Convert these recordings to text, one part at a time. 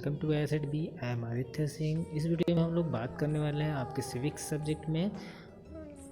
Welcome to asset B. I am Aditya Singh. इस video में हम लोग बात करने वाले हैं आपके सिविक्स सब्जेक्ट में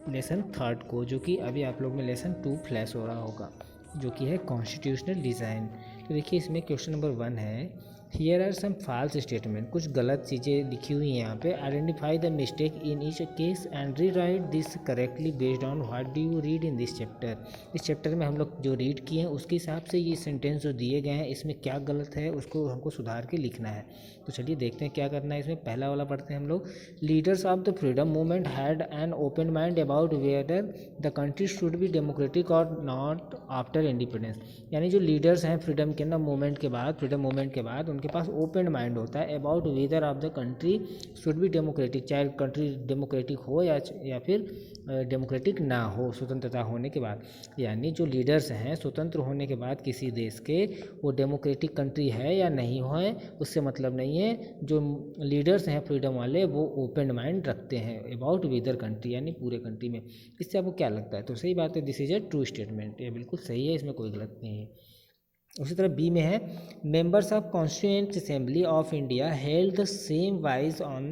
लेसन थर्ड को, जो कि अभी आप लोग में लेसन 2 फ्लैश हो रहा होगा, जो कि है कॉन्स्टिट्यूशनल डिज़ाइन। तो देखिए इसमें क्वेश्चन नंबर 1 है, here are some false statement. कुछ गलत चीज़ें लिखी हुई हैं यहाँ पे। Identify the mistake in each case and rewrite this correctly based on what do you read in this chapter. इस चैप्टर में हम लोग जो रीड किए हैं उसके हिसाब से ये सेंटेंस जो दिए गए हैं इसमें क्या गलत है उसको हमको सुधार के लिखना है। तो चलिए देखते हैं क्या करना है। इसमें पहला वाला पढ़ते हैं हम लोग। Leaders of the freedom movement had an open mind about whether the country should be democratic और नॉट आफ्टर इंडिपेंडेंस। यानी जो लीडर्स हैं फ्रीडम के मूवमेंट के बाद, फ्रीडम मूवमेंट के बाद उनके पास ओपन माइंड होता है about whether of the country should be democratic, चाहे कंट्री डेमोक्रेटिक हो या फिर डेमोक्रेटिक ना हो स्वतंत्रता होने के बाद। यानी जो लीडर्स हैं स्वतंत्र होने के बाद किसी देश के, वो डेमोक्रेटिक कंट्री है या नहीं है उससे मतलब नहीं है। जो लीडर्स हैं फ्रीडम वाले वो ओपन माइंड रखते हैं अबाउट वेदर कंट्री, यानी पूरे कंट्री में। इससे आपको क्या लगता है? तो सही बात है, this is a true statement, ये बिल्कुल सही है, इसमें कोई गलत नहीं है। उसी तरह बी में है, members of constituent assembly of India held the same wise on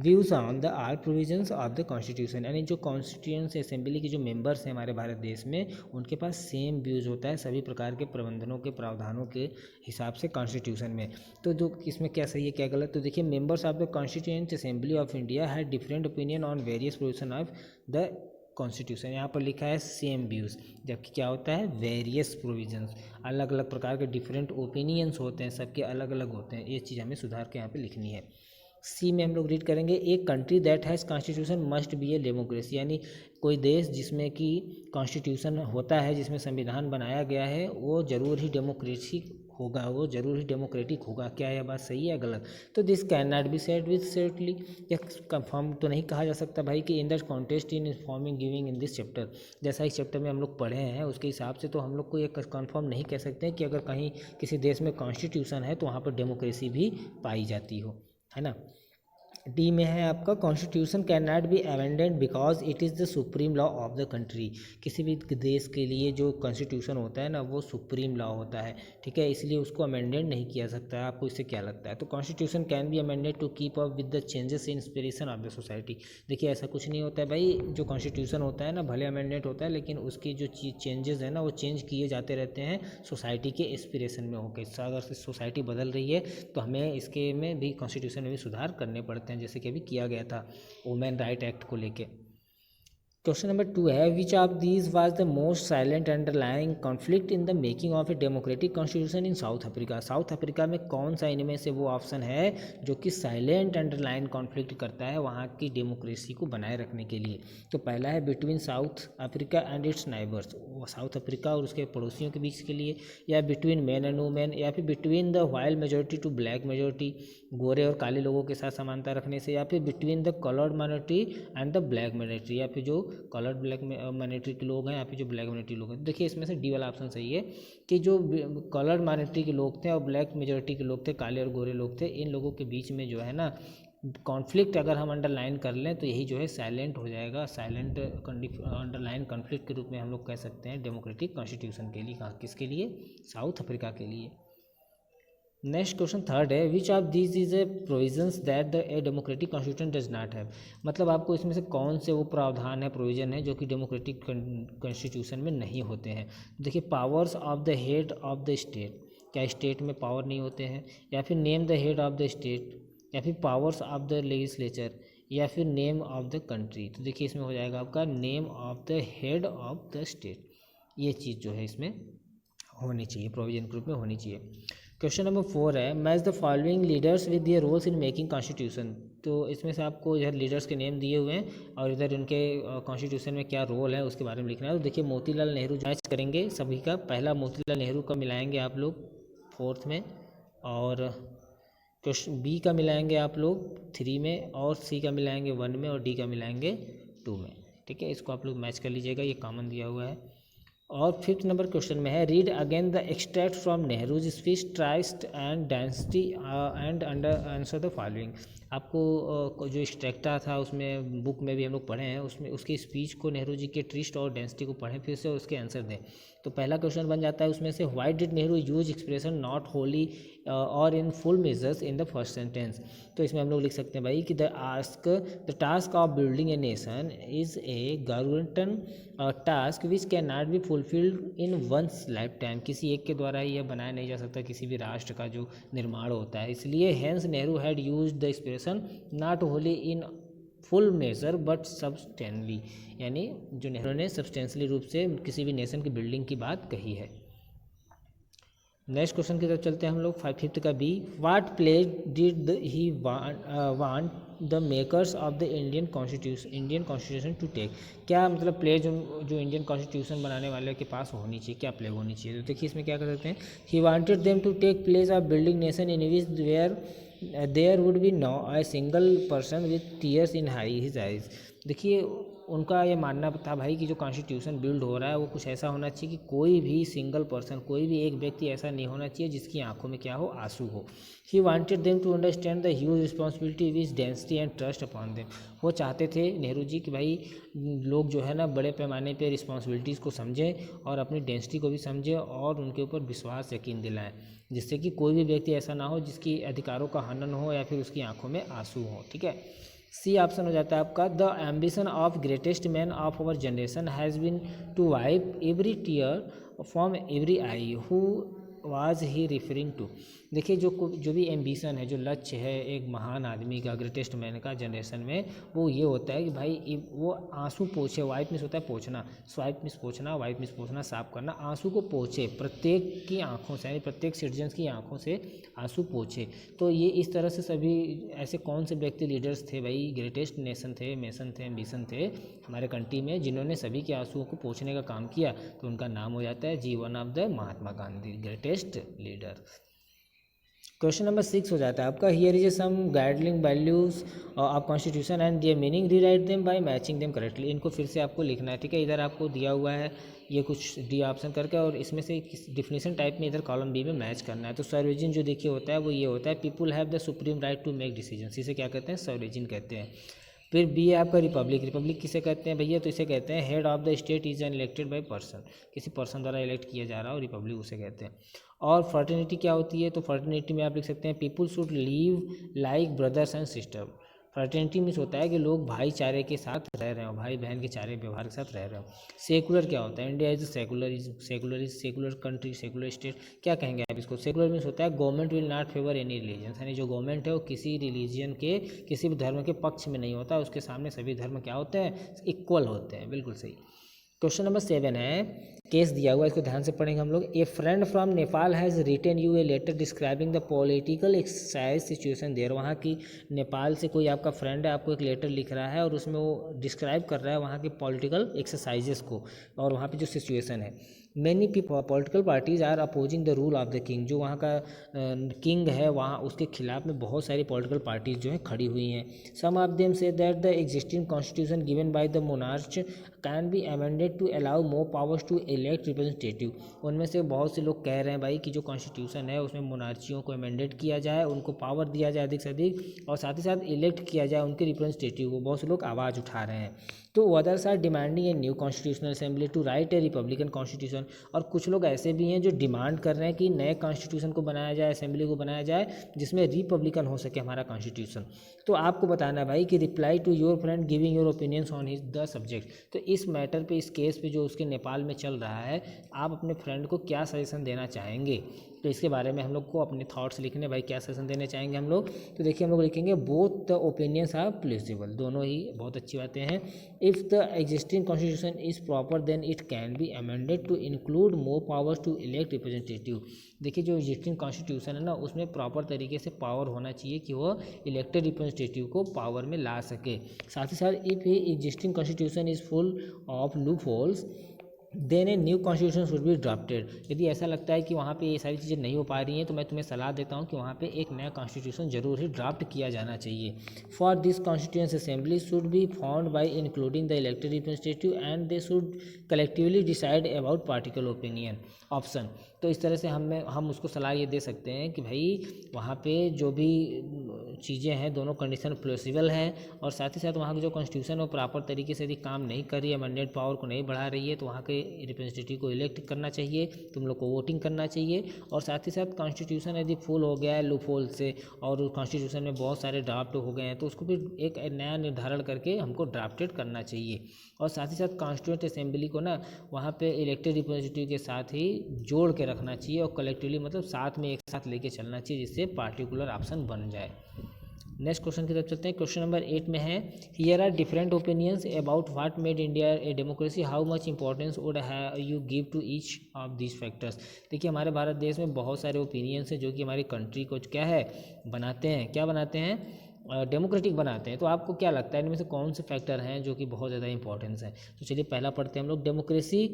views on the all provisions of the constitution. यानी जो कॉन्स्टिट्यूएंट असेंबली के जो मेंबर्स हैं हमारे भारत देश में, उनके पास सेम व्यूज होता है सभी प्रकार के प्रबंधनों के प्रावधानों के हिसाब से कॉन्स्टिट्यूशन में। तो जो इसमें क्या सही है क्या गलत, तो देखिए members of the constituent assembly of India had different opinion on various provision of the constitution. यहाँ पर लिखा है सेम व्यूज़, जबकि क्या होता है वेरियस प्रोविजंस। अलग अलग प्रकार के डिफरेंट ओपिनियंस होते हैं, सबके अलग अलग होते हैं। ये चीज़ हमें सुधार के यहाँ पे लिखनी है। सी में हम लोग रीड करेंगे, एक country that has constitution must be a democracy. यानी कोई देश जिसमें कि कॉन्स्टिट्यूशन होता है, जिसमें संविधान बनाया गया है, वो ज़रूर ही डेमोक्रेसी होगा, वो जरूर ही डेमोक्रेटिक होगा। क्या यह बात सही है गलत? तो this can not be said with certainly, यह कंफर्म तो नहीं कहा जा सकता भाई कि in the contest in informing giving in this chapter. जैसा इस चैप्टर में हम लोग पढ़े हैं उसके हिसाब से तो हम लोग को ये कंफर्म नहीं कह सकते कि अगर कहीं किसी देश में कॉन्स्टिट्यूशन है तो वहाँ पर डेमोक्रेसी भी पाई जाती हो, है ना। डी में है आपका, constitution can not be amended because it is the supreme law of the country. किसी भी देश के लिए जो कॉन्स्टिट्यूशन होता है ना, वो सुप्रीम लॉ होता है, ठीक है, इसलिए उसको अमेंडेड नहीं किया सकता है। आपको इससे क्या लगता है? तो constitution can be amended to keep up with the changes in inspiration of the society. देखिए ऐसा कुछ नहीं होता है भाई, जो कॉन्स्टिट्यूशन होता है ना भले अमेंडेड होता है, लेकिन उसकी जो चेंजेस है ना वो चेंज किए जाते रहते हैं सोसाइटी के इंस्पिरेशन में होकर। अगर सोसाइटी बदल रही है तो हमें इसके में भी कॉन्स्टिट्यूशन में भी सुधार करने पड़ते हैं, जैसे कि अभी किया गया था वुमेन राइट एक्ट को लेके। क्वेश्चन नंबर 2 है, which of these was the most silent underlying conflict in the making of a democratic constitution in south Africa. South Africa में कौन सा इनमें से वो ऑप्शन है जो कि साइलेंट अंडरलाइन कॉन्फ्लिक्ट करता है वहाँ की डेमोक्रेसी को बनाए रखने के लिए? तो पहला है between south Africa and it's neighbours, south Africa और उसके पड़ोसियों के बीच के लिए, या बिटवीन मैन एंड वुमेन, या फिर between the white majority to black majority, गोरे और काले लोगों के साथ समानता रखने से, या फिर between the coloured minority and the black minority, या फिर जो कलर्ड ब्लैक माइनॉरिटी के लोग हैं या फिर जो ब्लैक माइनॉरिटी लोग हैं। तो देखिए इसमें से डी वाला ऑप्शन सही है कि जो कलर्ड माइनॉरिटी के लोग थे और ब्लैक मेजॉरिटी के लोग थे, काले और गोरे लोग थे, इन लोगों के बीच में जो है ना कॉन्फ्लिक्ट अगर हम अंडरलाइन कर लें तो यही जो है साइलेंट हो जाएगा। साइलेंट अंडरलाइन कॉन्फ्लिक्ट के रूप में हम लोग कह सकते हैं डेमोक्रेटिक कॉन्स्टिट्यूशन के लिए। किसके लिए? साउथ अफ्रीका के लिए। नेक्स्ट क्वेश्चन थर्ड है, which of these is a provisions that the a democratic constitution does not have. मतलब आपको इसमें से कौन से वो प्रावधान है, प्रोविजन है जो कि डेमोक्रेटिक कॉन्स्टिट्यूशन में नहीं होते हैं। देखिए, powers of the head of the state, क्या स्टेट में पावर नहीं होते हैं, या फिर name the head of the state, या फिर पावर्स ऑफ द लेजिस्लेचर, या फिर नेम ऑफ द कंट्री। तो देखिए इसमें हो जाएगा आपका name of the head of the state. ये चीज़ जो है इसमें होनी चाहिए, प्रोविजन ग्रुप में होनी चाहिए। क्वेश्चन नंबर 4 है, match the following leaders with their roles in making constitution. तो इसमें से आपको इधर लीडर्स के नेम दिए हुए हैं और इधर उनके कॉन्स्टिट्यूशन में क्या रोल है उसके बारे में लिखना है। तो देखिए मोतीलाल नेहरू मैच करेंगे सभी का। पहला मोतीलाल नेहरू का मिलाएंगे आप लोग 4th में, और क्वेश्चन बी का मिलाएंगे आप लोग 3 में, और सी का मिलाएंगे 1 में, और डी का मिलाएंगे 2 में, ठीक है। इसको आप लोग मैच कर लीजिएगा, ये कॉमन दिया हुआ है। और 5th नंबर क्वेश्चन में है, read again the extract from Nehru's speech tryst and dynasty and under answer the following. आपको जो स्ट्रक्टा था उसमें बुक में भी हम लोग पढ़े हैं, उसमें उसकी स्पीच को नेहरू जी के ट्रिस्ट और डेंसिटी को पढ़ें फिर से और उसके आंसर दें। तो पहला क्वेश्चन बन जाता है उसमें से, why did Nehru use expression not wholly और in full measures in the first sentence. तो इसमें हम लोग लिख सकते हैं भाई कि the task of building a nation is a government task which can not be fulfilled in one's life time. किसी एक के द्वारा यह बनाया नहीं जा सकता किसी भी राष्ट्र का जो निर्माण होता है, इसलिए hence Nehru had use the expression not wholly in full measure but substantially, यानी जो नेहरू ने सब्सटेंशली रूप से किसी भी नेशन की बिल्डिंग की बात कही है। नेक्स्ट क्वेश्चन की तरफ चलते हैं हम लोग, 5th का B, what pledge did he want the makers of the Indian constitution to take. क्या मतलब प्लेज जो इंडियन कॉन्स्टिट्यूशन बनाने वाले के पास होनी चाहिए, क्या प्लेज होनी चाहिए। तो देखिए इसमें क्या कर सकते हैं, he wanted them to take pledge of building nation in which where there would be no a single person with tears in his eyes. देखिए उनका ये मानना था भाई कि जो कॉन्स्टिट्यूशन बिल्ड हो रहा है वो कुछ ऐसा होना चाहिए कि कोई भी सिंगल पर्सन, कोई भी एक व्यक्ति ऐसा नहीं होना चाहिए जिसकी आंखों में क्या हो, आंसू हो। He wanted them to understand the huge responsibility which destiny and trust upon them. वो चाहते थे नेहरू जी कि भाई लोग जो है ना बड़े पैमाने पे रिस्पॉन्सिबिलिटीज़ को समझें और अपनी डेंसिटी को भी समझें और उनके ऊपर विश्वास यकीन दिलाएं, जिससे कि कोई भी व्यक्ति ऐसा ना हो जिसकी अधिकारों का हनन हो या फिर उसकी आंखों में आंसू हो। ठीक है, सी ऑप्शन हो जाता है आपका, the ambition of greatest man of our generation has been to wipe every tear from every eye, who was he referring to. देखिए जो भी एम्बिशन है, जो लक्ष्य है एक महान आदमी का, ग्रेटेस्ट मैन का जनरेशन में, वो ये होता है कि भाई वो आंसू पोछे। वाइप मिस होता है पोछना, स्वाइप मिस पोछना, वाइप मिस पोछना, साफ करना, आंसू को पोछे प्रत्येक की आंखों से, यानी प्रत्येक सिटीजन्स की आंखों से आंसू पोछे। तो ये इस तरह से सभी ऐसे कौन से व्यक्ति लीडर्स थे भाई, ग्रेटेस्ट नेशन थे, मेसन थे, एम्बिशन थे हमारे कंट्री में, जिन्होंने सभी के आंसुओं को पोछने का काम किया, तो उनका नाम हो जाता है जीवन of the Mahatma Gandhi, greatest leader. Question number 6 हो जाता है आपका, here is some guideline values of constitution and their meaning, rewrite them by matching them correctly. इनको फिर से आपको लिखना है। ठीक है, इधर आपको दिया हुआ है ये कुछ डी ऑप्शन करके, और इसमें से डिफिनेशन टाइप में इधर कॉलम बी में मैच करना है। तो सोवरेन जो देखिए होता है वो ये होता है, people have the supreme right to make decision, इसे क्या कहते हैं, सोवरेन कहते हैं। फिर बी है आपका रिपब्लिक। रिपब्लिक किसे कहते हैं भैया, तो इसे कहते हैं head of the state is an elected by person, किसी पर्सन द्वारा इलेक्ट किया जा रहा हो, रिपब्लिक उसे कहते हैं। और फर्टर्निटी क्या होती है, तो फर्टर्निटी में आप लिख सकते हैं people should live like brothers and sister. Fraternity means होता है कि लोग भाईचारे के साथ रह रहे हो, भाई बहन के चारे व्यवहार के साथ रह रहे हो। सेकुलर क्या होता है, India is secular country, secular state. क्या कहेंगे आप इसको, सेकुलर मीन्स होता है government will not favour any religion, यानी जो गवर्नमेंट है वो किसी रिलीजन के, किसी भी धर्म के पक्ष में नहीं होता, उसके सामने सभी धर्म क्या होते हैं, इक्वल होते हैं। बिल्कुल सही। क्वेश्चन नंबर 7 है, केस दिया हुआ, इसको ध्यान से पढ़ेंगे हम लोग। A friend from Nepal has written you a letter describing the political exercise situation there. वहाँ की नेपाल से कोई आपका फ्रेंड है, आपको एक लेटर लिख रहा है और उसमें वो डिस्क्राइब कर रहा है वहाँ के पॉलिटिकल एक्सरसाइजेस को और वहाँ पे जो सिचुएशन है। Many political parties are opposing the rule of the king. जो वहाँ का किंग है वहाँ उसके खिलाफ में बहुत सारी पॉलिटिकल पार्टीज जो है खड़ी हुई हैं। सम ऑफ देम से that the existing constitution given by the monarch can be amended to allow more powers to elect representative. उनमें से बहुत से लोग कह रहे हैं भाई कि जो कॉन्स्टिट्यूशन है उसमें मोनार्चियों को अमेंडेड किया जाए, उनको पावर दिया जाए अधिक से अधिक, और साथ ही साथ इलेक्ट किया जाए उनके रिप्रेजेंटेटिव को। बहुत से लोग आवाज़ उठा रहे हैं। तो others are demanding a new constitutional assembly to write a republican constitution. और कुछ लोग ऐसे भी हैं जो डिमांड कर रहे हैं कि नए कॉन्स्टिट्यूशन को बनाया जाए, असेंबली को बनाया जाए जिसमें रिपब्लिकन हो सके हमारा कॉन्स्टिट्यूशन। तो आपको बताना है भाई कि reply to your friend giving your opinions on his the subject. तो इस मैटर पे, इस केस पे जो उसके नेपाल में चल रहा है, आप अपने फ्रेंड को क्या सजेशन देना चाहेंगे, तो इसके बारे में हम लोग को अपने थॉट्स लिखने, भाई क्या सजेशन देने चाहेंगे हम लोग। तो देखिए हम लोग लिखेंगे both the opinions are plausible, दोनों ही बहुत अच्छी बातें हैं। If the existing constitution is proper then it can be amended to include more powers to elect representative. देखिए जो एग्जिस्टिंग कॉन्स्टिट्यूशन है ना, उसमें प्रॉपर तरीके से पावर होना चाहिए कि वो इलेक्टेड रिप्रेजेंटेटिव को पावर में ला सके। साथ ही साथ if existing constitution is full of loop holes then a new constitution should be drafted. यदि ऐसा लगता है कि वहाँ पे ये सारी चीज़ें नहीं हो पा रही हैं तो मैं तुम्हें सलाह देता हूँ कि वहाँ पे एक नया कॉन्स्टिट्यूशन जरूर ही ड्राफ्ट किया जाना चाहिए। For this constituent assembly should be found by including the elected representative and they should collectively decide about particular opinion option. तो इस तरह से हम उसको सलाह ये दे सकते हैं कि भाई वहाँ पे जो भी चीज़ें हैं दोनों कंडीशन पॉसिबल है, और साथ ही साथ वहाँ की जो कॉन्स्टिट्यूशन है वो प्रॉपर तरीके से यदि काम नहीं कर रही है, मैंडेट पावर को नहीं बढ़ा रही है, तो वहाँ के रिप्रेजेंटेटिव को इलेक्ट करना चाहिए, तुम लोग को वोटिंग करना चाहिए। और साथ ही साथ कॉन्स्टिट्यूशन यदि फुल हो गया है लूप होल से और कॉन्स्टिट्यूशन में बहुत सारे ड्राफ्ट हो गए हैं तो उसको फिर एक नया निर्धारण करके हमको ड्राफ्टेड करना चाहिए। और साथ ही साथ कॉन्स्टिट्यूएंट असेंबली को ना वहाँ पे इलेक्टेड रिप्रेजेंटेटिव के साथ ही जोड़ के रखना चाहिए और कलेक्टिवली मतलब साथ में एक साथ लेके चलना चाहिए जिससे पार्टिकुलर ऑप्शन बन जाए। नेक्स्ट क्वेश्चन की तरफ चलते हैं। क्वेश्चन नंबर 8 में है, here are different opinions about what made India a democracy, how much importance would have you give to each of these factors. देखिए हमारे भारत देश में बहुत सारे ओपिनियंस हैं जो कि हमारी कंट्री को क्या है बनाते हैं, क्या बनाते हैं, डेमोक्रेटिक बनाते हैं। तो आपको क्या लगता है इनमें से कौन से फैक्टर हैं जो कि बहुत ज़्यादा इंपॉर्टेंस है। तो चलिए पहला पढ़ते हैं हम लोग। Democracy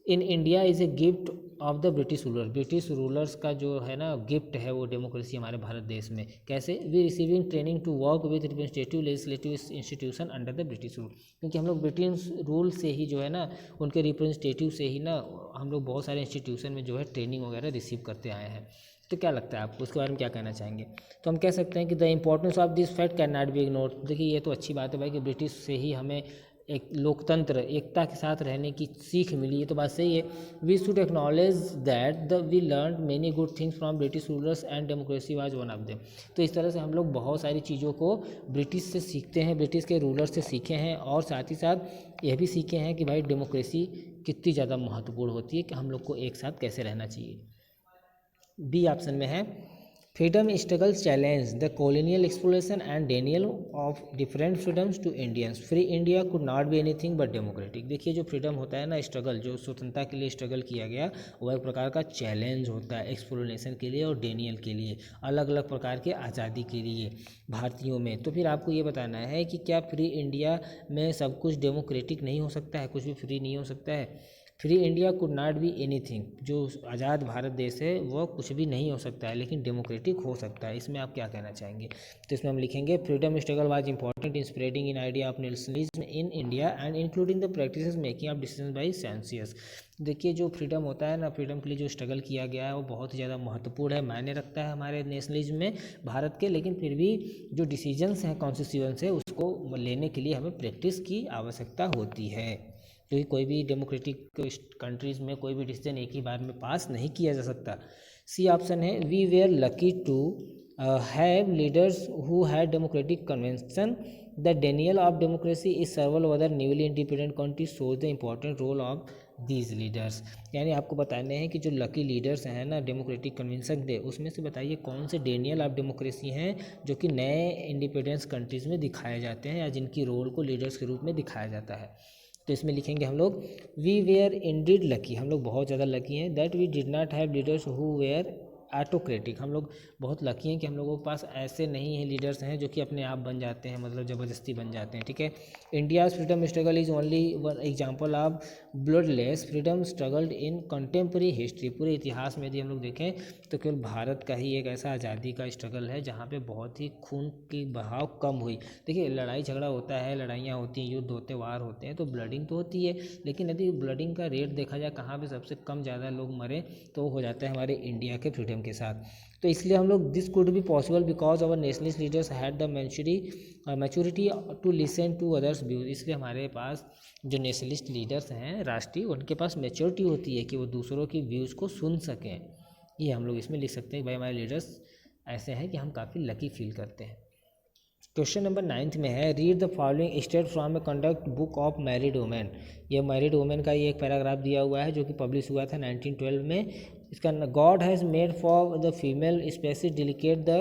in India is a gift of the British ruler. British rulers का जो है ना गिफ्ट है वो डेमोक्रेसी हमारे भारत देश में। कैसे? We receiving training to work with representative legislative institution under the British rule. क्योंकि हम लोग ब्रिटिश रूल से ही जो है ना उनके रिप्रेजेंटेटिव से ही ना हम लोग बहुत सारे इंस्टीट्यूशन में जो है ट्रेनिंग वगैरह रिसीव करते आए हैं। तो क्या लगता है आपको उसके बारे में क्या कहना चाहेंगे? तो हम कह सकते हैं कि the importance of this fact can not be ignored. देखिए ये तो अच्छी बात है भाई कि ब्रिटिश से ही हमें एक लोकतंत्र एकता के साथ रहने की सीख मिली, ये तो बात सही है। We should acknowledge that the we learn many good things from British rulers and democracy was one of them. तो इस तरह से हम लोग बहुत सारी चीज़ों को ब्रिटिश से सीखते हैं, ब्रिटिश के रूलर से सीखे हैं, और साथ ही साथ यह भी सीखे हैं कि भाई डेमोक्रेसी कितनी ज़्यादा महत्वपूर्ण होती है कि हम लोग को एक साथ कैसे रहना चाहिए। बी ऑप्शन में है, freedom struggle challenge the colonial exploration and denial of different freedoms to Indians. Free India could not be anything but democratic. देखिए जो फ्रीडम होता है ना, स्ट्रगल जो स्वतंत्रता के लिए स्ट्रगल किया गया वह एक प्रकार का चैलेंज होता है एक्सप्लोरेशन के लिए और डेनियल के लिए, अलग अलग प्रकार के आज़ादी के लिए भारतीयों में। तो फिर आपको ये बताना है कि क्या फ्री इंडिया में सब कुछ डेमोक्रेटिक नहीं हो सकता है, कुछ भी फ्री नहीं हो सकता है। Free India could not be anything, जो आज़ाद भारत देश है वह कुछ भी नहीं हो सकता है लेकिन डेमोक्रेटिक हो सकता है। इसमें आप क्या कहना चाहेंगे? तो इसमें हम लिखेंगे freedom struggle was important in spreading in idea of nationalism in India and including the practices making of decision by consensus. देखिए जो फ्रीडम होता है ना, फ्रीडम के लिए जो स्ट्रगल किया गया है वो बहुत ही ज़्यादा महत्वपूर्ण है, मायने रखता है हमारे नेशनलिज्म में भारत के। लेकिन फिर भी जो डिसीजंस हैं कॉन्स्टिट्यूएंट्स है उसको लेने के लिए हमें प्रैक्टिस की आवश्यकता होती है, क्योंकि कोई भी डेमोक्रेटिक कंट्रीज़ में कोई भी डिसीजन एक ही बार में पास नहीं किया जा सकता। सी ऑप्शन है, we were lucky to have leaders who had democratic convention the denial of democracy is several other newly independent country shows the important role of these leaders. यानी आपको बताने हैं कि जो लकी लीडर्स हैं ना democratic convention day, उसमें से बताइए कौन से डेनियल ऑफ डेमोक्रेसी हैं जो कि नए इंडिपेंडेंस कंट्रीज़ में दिखाए जाते हैं या जिनकी रोल को लीडर्स के रूप में दिखाया जाता है। तो इसमें लिखेंगे हम लोग, वी वेयर इंडीड लकी, हम लोग बहुत ज़्यादा लकी हैं, that we did not have leaders who were autocratic, हम लोग बहुत लकी हैं कि हम लोगों के पास ऐसे नहीं है लीडर्स हैं जो कि अपने आप बन जाते हैं, मतलब ज़बरदस्ती बन जाते हैं। ठीक है, India's freedom struggle is only one example of bloodless freedom struggled in contemporary history. पूरे इतिहास में यदि हम लोग देखें तो केवल भारत का ही एक ऐसा आज़ादी का स्ट्रगल है जहाँ पे बहुत ही खून की बहाव कम हुई। देखिए लड़ाई झगड़ा होता है, लड़ाइयाँ होती हैं, युद्ध होते, वार होते हैं, तो ब्लडिंग तो होती है, लेकिन यदि ब्लडिंग का रेट देखा जाए कहाँ पे सबसे कम ज़्यादा लोग मरे तो हो जाता है हमारे इंडिया के फ्रीडम के साथ। तो इसलिए हम लोग this could be possible because our nationalist leaders had the maturity to listen to others views. इसलिए हमारे पास जो नेशनलिस्ट लीडर्स हैं राष्ट्रीय, उनके पास मैच्योरिटी होती है कि वो दूसरों की व्यूज़ को सुन सकें। ये हम लोग इसमें लिख सकते हैं भाई हमारे लीडर्स ऐसे हैं कि हम काफ़ी लकी फील करते हैं। क्वेश्चन नंबर 9 में है, read the following state from A conduct book of married women. ये मैरिड वुमेन का ये एक पैराग्राफ दिया हुआ है जो कि पब्लिश हुआ था 1912 में। इसका God has made for the female species delicate the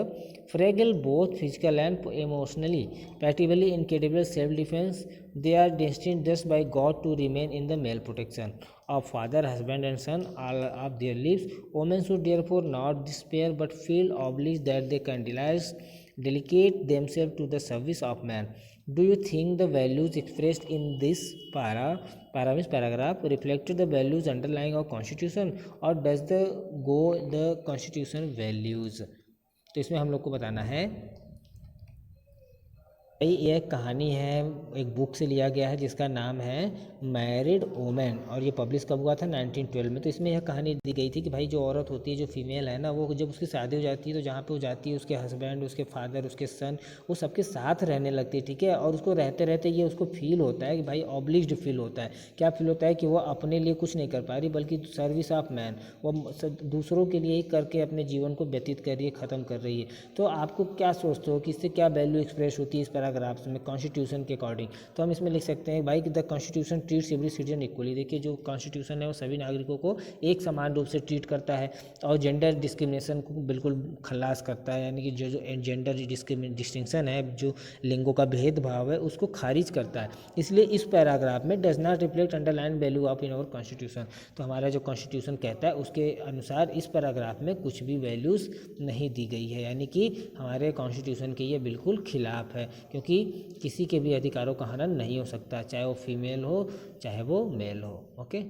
fragile both physical and emotionally pitiably incapable self defence they are destined just by God to remain in the male protection of father husband and son all of their lives. Women should therefore not despair but feel oblige that they can dedicate themselves to the service of man. Do you think the values expressed in this paragraph reflected the values underlying our constitution और does the go the constitution values. तो इसमें हम लोग को बताना है भाई, ये एक कहानी है, एक बुक से लिया गया है जिसका नाम है मैरिड वोमेन, और ये पब्लिश कब हुआ था 1912 में। तो इसमें यह कहानी दी गई थी कि भाई जो औरत होती है, जो फीमेल है ना, वो जब उसकी शादी हो जाती है तो जहाँ पे वो जाती है उसके हस्बैंड, उसके फादर, उसके सन, वो सबके साथ रहने लगती है, ठीक है। और उसको रहते रहते ये उसको फील होता है कि भाई ऑब्लिग्ड फील होता है। क्या फील होता है कि वो अपने लिए कुछ नहीं कर पा रही, बल्कि सर्विस ऑफ मैन, वो दूसरों के लिए ही करके अपने जीवन को व्यतीत कर रही है, ख़त्म कर रही है। तो आपको क्या सोचते हो कि इससे क्या वैल्यू एक्सप्रेस होती है इस पैराग्राफ्स में कॉन्स्टिट्यूशन के अकॉर्डिंग? तो हम इसमें लिख सकते हैं भाई कि the constitution treats every citizen equally. देखिए जो कॉन्स्टिट्यूशन है वो सभी नागरिकों को एक समान रूप से ट्रीट करता है और जेंडर डिस्क्रिमिनेशन को बिल्कुल खलास करता है, यानी कि जो जेंडर डिस्टिंक्शन है, जो लिंगों का भेदभाव है, उसको खारिज करता है। इसलिए इस पैराग्राफ में does not reflect underline value of in our constitution. तो हमारा जो कॉन्स्टिट्यूशन कहता है उसके अनुसार इस पैराग्राफ में कुछ भी वैल्यूज़ नहीं दी गई है, यानी कि हमारे कॉन्स्टिट्यूशन के ये बिल्कुल खिलाफ है, क्योंकि किसी के भी अधिकारों का हनन नहीं हो सकता, चाहे वो फीमेल हो चाहे वो मेल हो। ओके,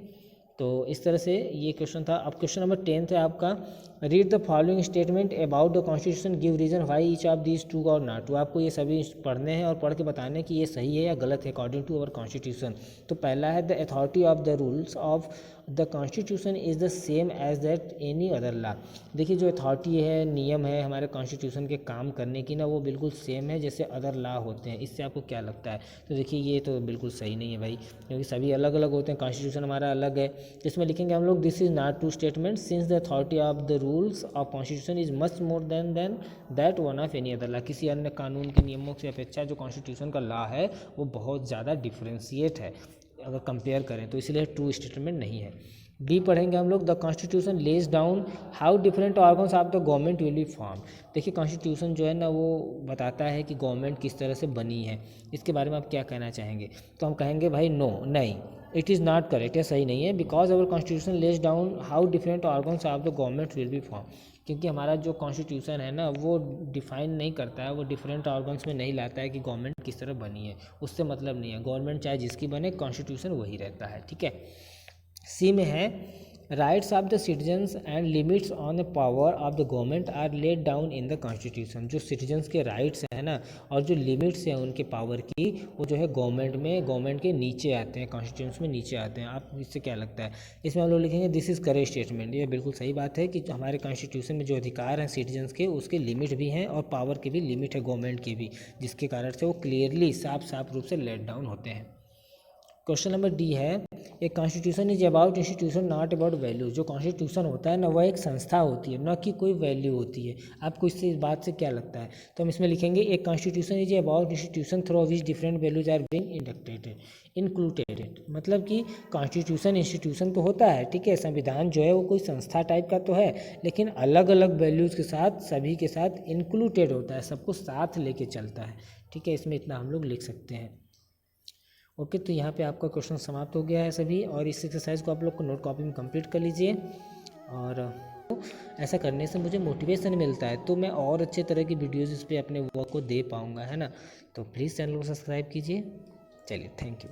तो इस तरह से ये क्वेश्चन था। अब क्वेश्चन नंबर 10 है आपका, read the following statement about the constitution, give reason why each of these true और नॉट। तो आपको ये सभी पढ़ने हैं और पढ़ के बताने कि ये सही है या गलत है अकॉर्डिंग टू अवर कॉन्स्टिट्यूशन। तो पहला है the authority of the rules of the constitution is the same as that any other law. देखिए जो अथॉरिटी है, नियम है हमारे कॉन्स्टिट्यूशन के काम करने की ना, वो बिल्कुल सेम है जैसे अदर लॉ होते हैं। इससे आपको क्या लगता है? तो देखिए ये तो बिल्कुल सही नहीं है भाई, क्योंकि सभी अलग अलग होते हैं, कॉन्स्टिट्यूशन हमारा अलग है। इसमें लिखेंगे हम लोग this is not true statement since the authority of the rules of constitution is much more than that one of any other law. किसी अन्य कानून के नियमों से अपेक्षा जो कॉन्स्टिट्यूशन का लॉ है वो बहुत ज़्यादा डिफरेंशिएट है अगर कंपेयर करें, तो इसलिए ट्रू स्टेटमेंट नहीं है। बी पढ़ेंगे हम लोग, the constitution lays down how different organs of the government will be form. देखिए कॉन्स्टिट्यूशन जो है ना वो बताता है कि गवर्नमेंट किस तरह से बनी है। इसके बारे में आप क्या कहना चाहेंगे? तो हम कहेंगे भाई नो, नहीं, इट इज़ नॉट करेक्ट, यह सही नहीं है। Because our constitution lays down how different organs of the government will be form. क्योंकि हमारा जो कॉन्स्टिट्यूशन है ना वो डिफाइन नहीं करता है, वो डिफरेंट ऑर्गन्स में नहीं लाता है कि गवर्नमेंट किस तरह बनी है, उससे मतलब नहीं है। गवर्नमेंट चाहे जिसकी बने, कॉन्स्टिट्यूशन वही रहता है, ठीक है। सी में है rights of the citizens and limits on the power of the government are laid down in the constitution. जो सिटीजन्स के राइट्स हैं ना और जो लिमिट्स हैं उनके पावर की, वो जो है गवर्नमेंट के नीचे आते हैं, कॉन्स्टिट्यूशन में नीचे आते हैं। आप इससे क्या लगता है? इसमें हम लोग लिखेंगे दिस इज़ करेक्ट स्टेटमेंट। ये बिल्कुल सही बात है कि हमारे कॉन्स्टिट्यूशन में जो अधिकार हैं सिटीजन्स के, उसके लिमिट भी हैं और पावर के भी लिमिट है गवर्नमेंट की भी, जिसके कारण से वो क्लियरली साफ रूप से लेट डाउन होते हैं। क्वेश्चन नंबर डी है, ए constitution is about institution not about value. जो कॉन्स्टिट्यूशन होता है ना वह एक संस्था होती है, न कि कोई वैल्यू होती है। आपको इससे इस बात से क्या लगता है? तो हम इसमें लिखेंगे a constitution is about institution through which different values are being included. मतलब कि कॉन्स्टिट्यूशन इंस्टीट्यूशन तो होता है, ठीक है, संविधान जो है वो कोई संस्था टाइप का तो है, लेकिन अलग अलग वैल्यूज़ के साथ सभी के साथ इंक्लूडेड होता है, सबको साथ लेके चलता है, ठीक है। इसमें इतना हम लोग लिख सकते हैं। ओके, तो यहाँ पे आपका क्वेश्चन समाप्त हो गया है सभी, और इस एक्सरसाइज को आप लोग को नोट कॉपी में कंप्लीट कर लीजिए। और ऐसा करने से मुझे मोटिवेशन मिलता है, तो मैं और अच्छे तरह की वीडियोज़ इस पर अपने वर्क को दे पाऊँगा, है ना। तो प्लीज़ चैनल को सब्सक्राइब कीजिए। चलिए, थैंक यू।